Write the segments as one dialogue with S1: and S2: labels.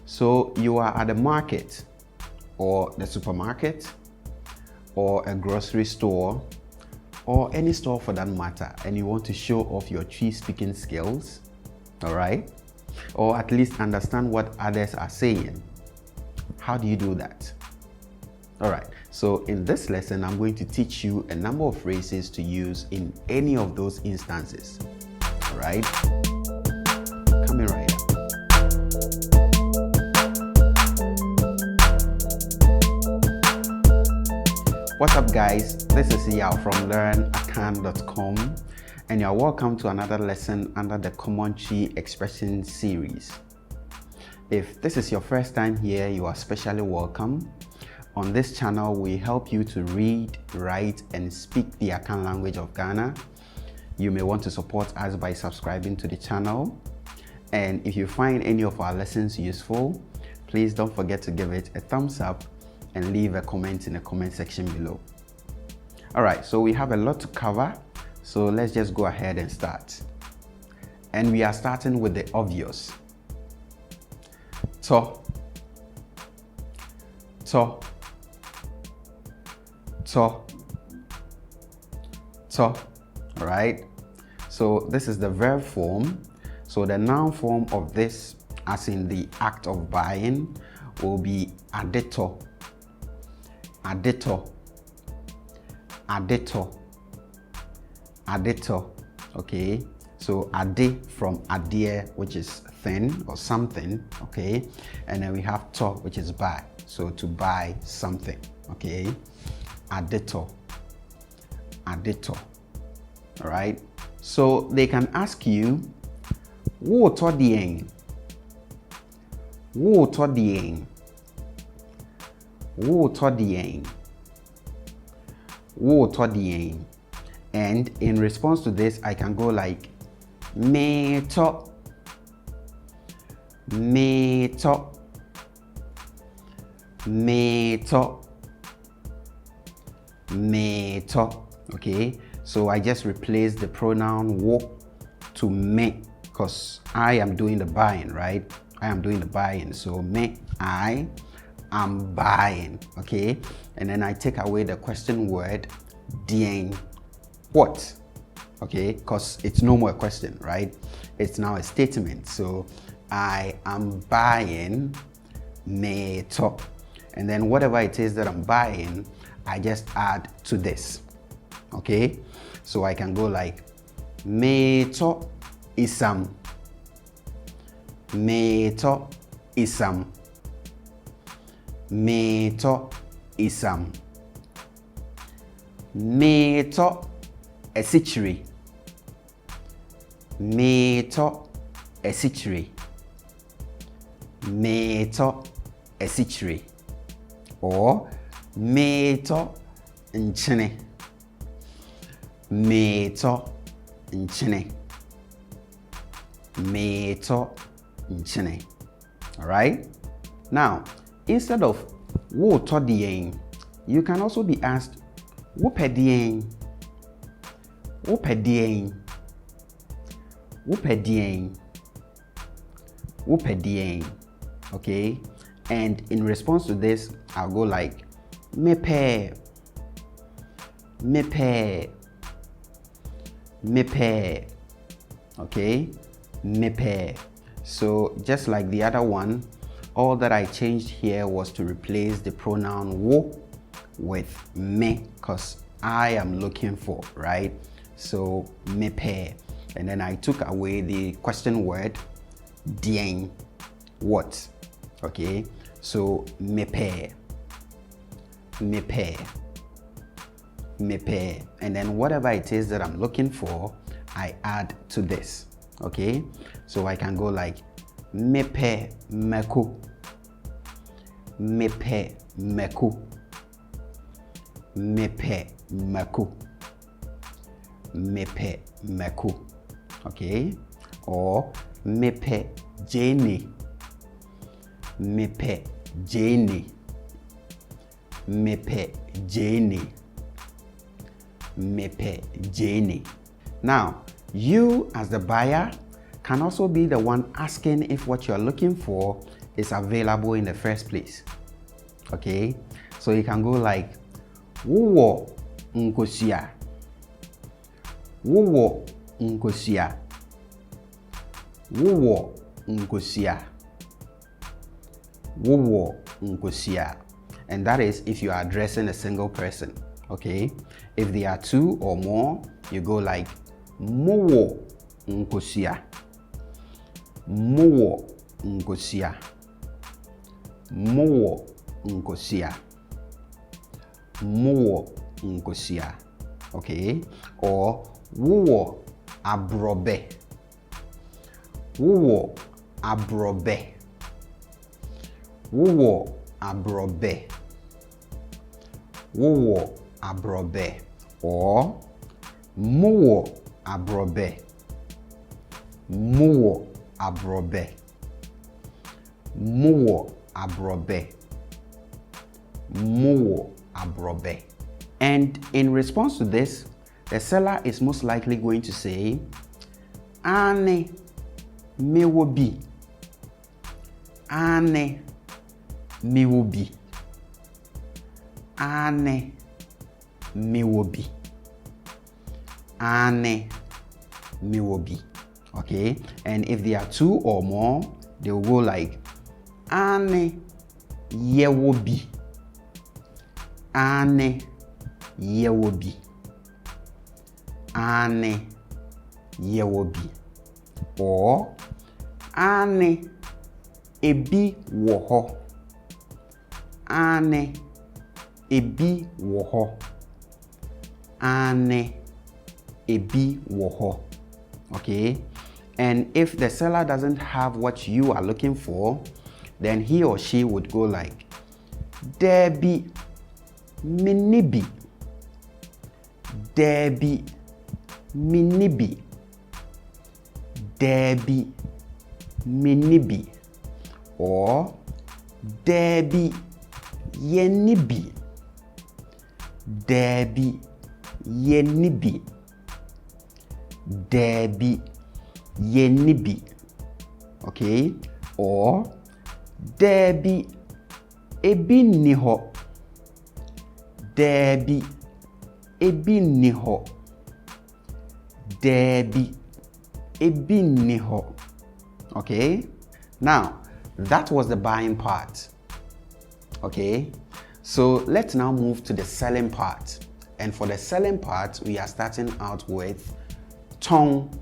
S1: So you are at the market or the supermarket or a grocery store or any store for that matter, and you want to show off your tree speaking skills, all right? Or at least understand what others are saying. How do you do that? All right, so in this lesson, I'm going to teach you a number of phrases to use in any of those instances, all right? Coming right up. What's up, guys? This is Yao from LEARNAKAN.com, and you're welcome to another lesson under the Common Tree Expression series. If this is your first time here, you are especially welcome. On this channel, we help you to read, write, and speak the Akan language of Ghana. You may want to support us by subscribing to the channel. And if you find any of our lessons useful, please don't forget to give it a thumbs up and leave a comment in the comment section below. All right, so we have a lot to cover, so let's just go ahead and start. And we are starting with the obvious. To, to, to, to, all right? So this is the verb form. So the noun form of this, as in the act of buying, will be adeto. Adeto, adeto, adeto. Okay, so ade from adie, which is thing or something. Okay, and then we have to, which is buy, so to buy something. Okay, adeto, adeto. All right, so they can ask you, wo to dien, wo to dien, wo to dien, wo to dien. And in response to this, I can go like me to, me to, me to, me to. Okay, so I just replace the pronoun wo to me because I am doing the buying, right? I am doing the buying. So me, I am buying. Okay, and then I take away the question word dien. What? Okay, because it's no more a question, right? It's now a statement. So I am buying me to, and then whatever it is that I'm buying, I just add to this. Okay, so I can go like me to isam, me to isam, me to isam, me to esichiri, me to esichiri, me to esichiri, or me to nchene, me to nchene, me to nchene. All right, now instead of wo to dien, you can also be asked wo pe dien, wo pe dien, wo pe dien, wo pe dien. Okay, and in response to this, I'll go like me pe, me pe, me pe. Okay, me pe. So just like the other one, all that I changed here was to replace the pronoun wo with me, because I am looking for, right? So me pe, and then I took away the question word dien, what? Okay, so me pe, me pe, me pe, and then whatever it is that I'm looking for, I add to this. Okay, so I can go like me pe meku, me pe meku, me pe meku, me pe meku. Okay, or me pe jeni, me pe jeni, me pe jeni, me pe jeni. Now you as the buyer can also be the one asking if what you're looking for is available in the first place. Okay, so you can go like Wowo nkosia. Wowo nkosia. Wowo nkosia. Wowo nkosia. And that is if you are addressing a single person. Okay, if there are two or more, you go like Mowo nkosia. Mowo nkosia. Mowo nkosia. Mowo nkosia. Okay, or wowo abrobe. Wowo abrobe. Wowo abrobe. Wowo abrobe. Or mowo abrobe. Mowo abrobe. Mowo abrobe. Mowo abrobe. And in response to this, the seller is most likely going to say, Ane mewo bi. Ane mewo bi. Ane mewo bi. Ane mewo bi. Okay, and if there are two or more, they will go like Ane yewo bi. Ane yewo bi. Ane yewo bi. Or Ane ebi woho. Ane ebi woho. Ane ebi woho. Okay, and if the seller doesn't have what you are looking for, then he or she would go like Debi minibi. Debi minibi. Debi minibi. Or Debi yenibi. Debi yenibi. Debi yenibi. Okay, or Debi ebi niho. Debi ebi niho. Debi ebi niho. Okay, now that was the buying part. Okay, so let's now move to the selling part. And for the selling part, we are starting out with tong,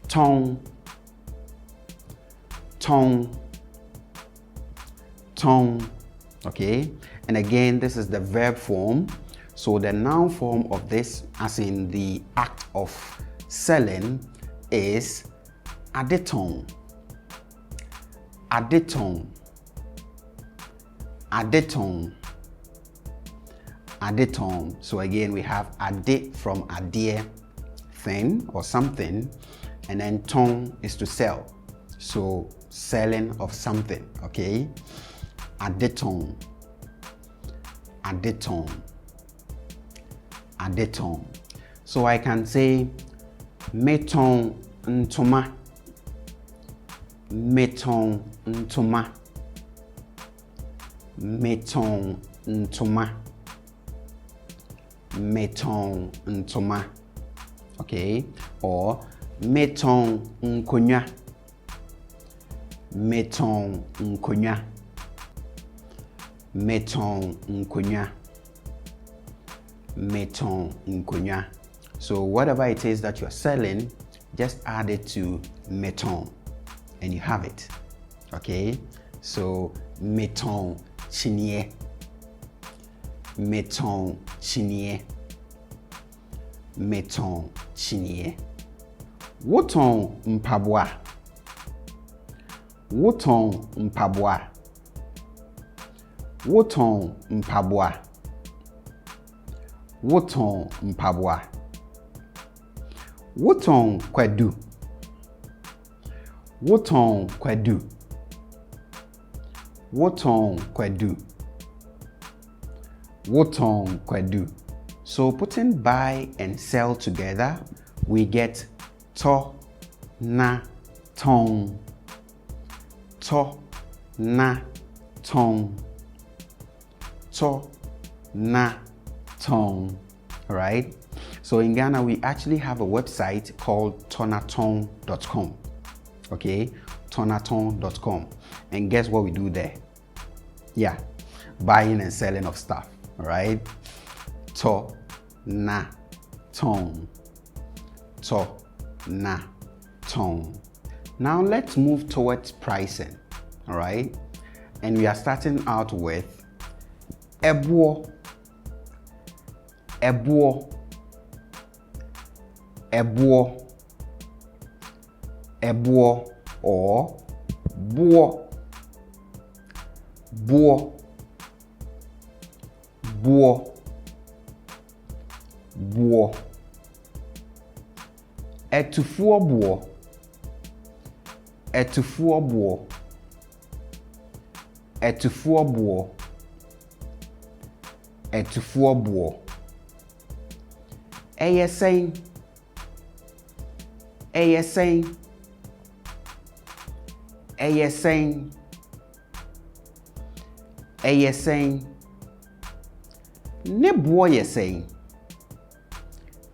S1: tong, tong, tong. Okay, and again, this is the verb form. So the noun form of this, as in the act of selling, is adetong. Adetong. Adetong. Adetong. So again, we have ade from adere, thing or something, and then tong is to sell. So selling of something. Okay, adetong. Adetong. Adetong. So I can say metong ntoma. Metong ntoma. Metong ntoma. Metong ntoma. Okay, or metong nkonya. Metong nkonya. Metong nkonya. Metong nkonya. So whatever it is that you're selling, just add it to metong and you have it. Okay, so metong chinie. Metong chinie. Metong chinie. Wotong mpabwa. Wotong mpabwa. Wotong mpabwa. Wotong mpabwa. Wotong kwadu. Wotong kwadu. Wotong kwadu. Wotong kwadu. So putting buy and sell together, we get to na tong. to, na, tong. To, na, tong. Alright? So in Ghana, we actually have a website called tonatong.com. Okay? Tonatong.com. And guess what we do there? Yeah, buying and selling of stuff. Alright? To, na, tong. To, na, tong. Now let's move towards pricing. Alright? And we are starting out with ebuo. Ebuo. Ebuo. Ebuo or buo. Buo. Buo. Buo. Etufuo buo. Etufuo buo. Etufuo buo. Etufuo buo. Eyesen. Eyesen. Eyesen. Eyesen. Ne buo yesen.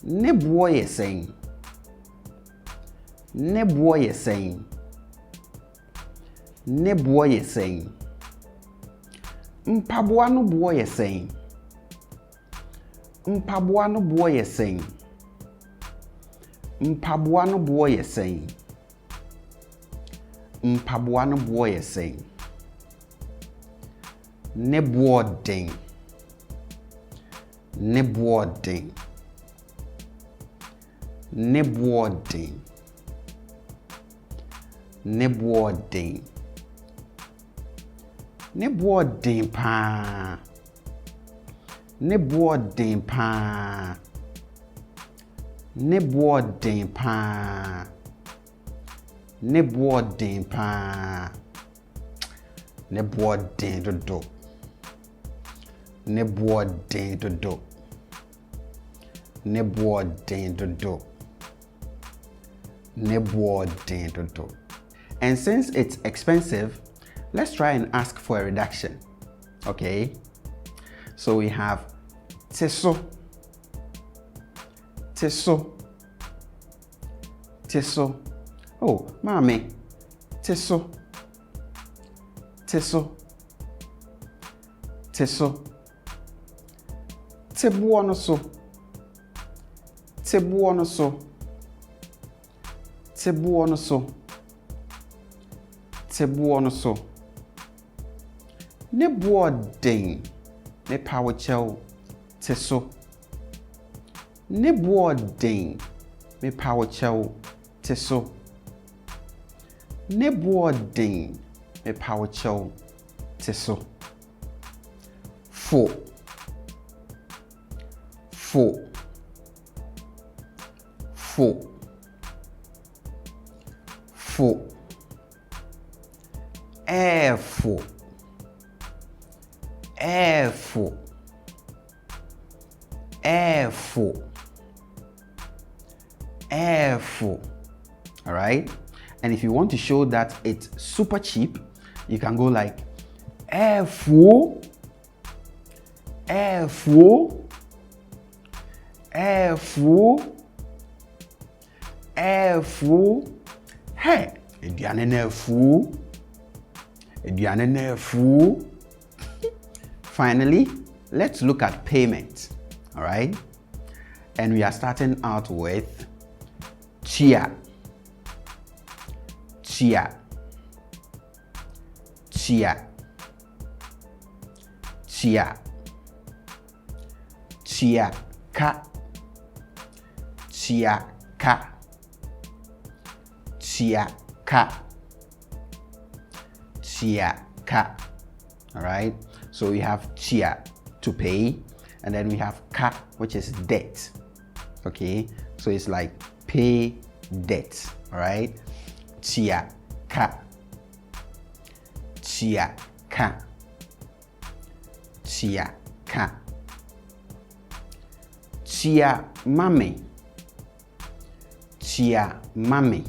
S1: Ne buo yesen. Ne buo yesen. Ne buo yesen. Mpaboa no buo yesen. Mpaboa no buo yesen. Mpaboa no buo yesen. Mpaboa no buo yesen. Ne buo den. Ne buo den. Ne buo den. Ne buo den. Ne buo den pa. Ne buo den pa. Ne buo den pa. Ne buo den pa. Ne buo den dodo. Ne buo den dodo. Ne buo den dodo. Ne buo den dodo. And since it's expensive, let's try and ask for a reduction. Okay? So we have teso. Teso. Teso. Oh, mami. Teso. Teso. Teso. Tebuono so. Tebuono so. Tebuono so. Tebuono so. Ne buo den. Ne power chow. Teso. Ne buo den. Me power chow. Teso. Ne buo den. Me power chow. Teso. Fo. Fo. Fo. Fo. Fo. Fo. Fo. Fo. All right? And if you want to show that it's super cheap, you can go like Fo. Fo. Fo. Fo. Hey, eduane na fu. Eduane na fu. Finally, let's look at payment. All right? And we are starting out with chia. Chia. Chia. Chia. Chia ka. Chia ka. Chia ka. Chia ka. All right? So we have chia to pay, and then we have ka, which is debt. Okay? So it's like pay debt. All right? Chia ka. Chia ka. Chia ka. Chia mami. Chia mami.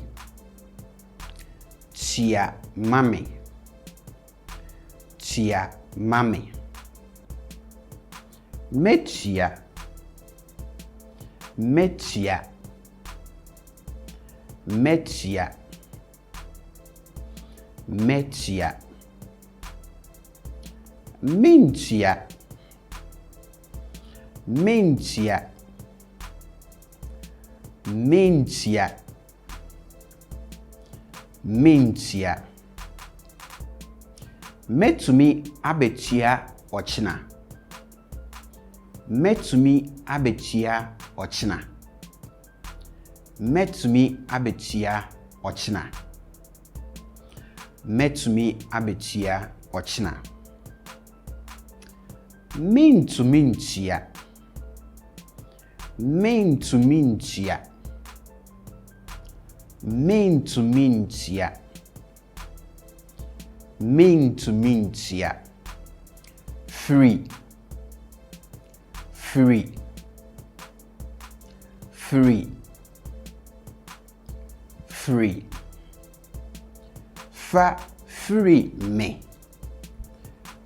S1: Chia mami. Metia mami. Metia. Metia. Metia. Metia. Mintia. Mintia. Mintia. Mintia. Metumi abetia ochina. Metumi abetia ochina. Metumi abetia ochina. Metumi abetia ochina. Mintu mintia. Mintu mintia. Mintu mintia. Mintu mintia. Free. Free. Free. Free. Fa free me.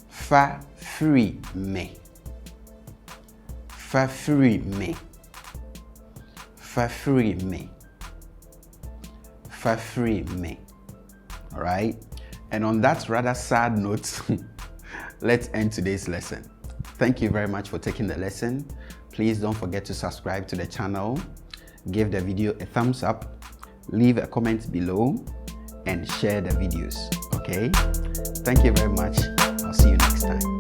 S1: Fa free me. Fa free me. Fa free me. Fa free me. All right. And on that rather sad note, let's end today's lesson. Thank you very much for taking the lesson. Please don't forget to subscribe to the channel, give the video a thumbs up, leave a comment below, and share the videos. Okay? Thank you very much. I'll see you next time.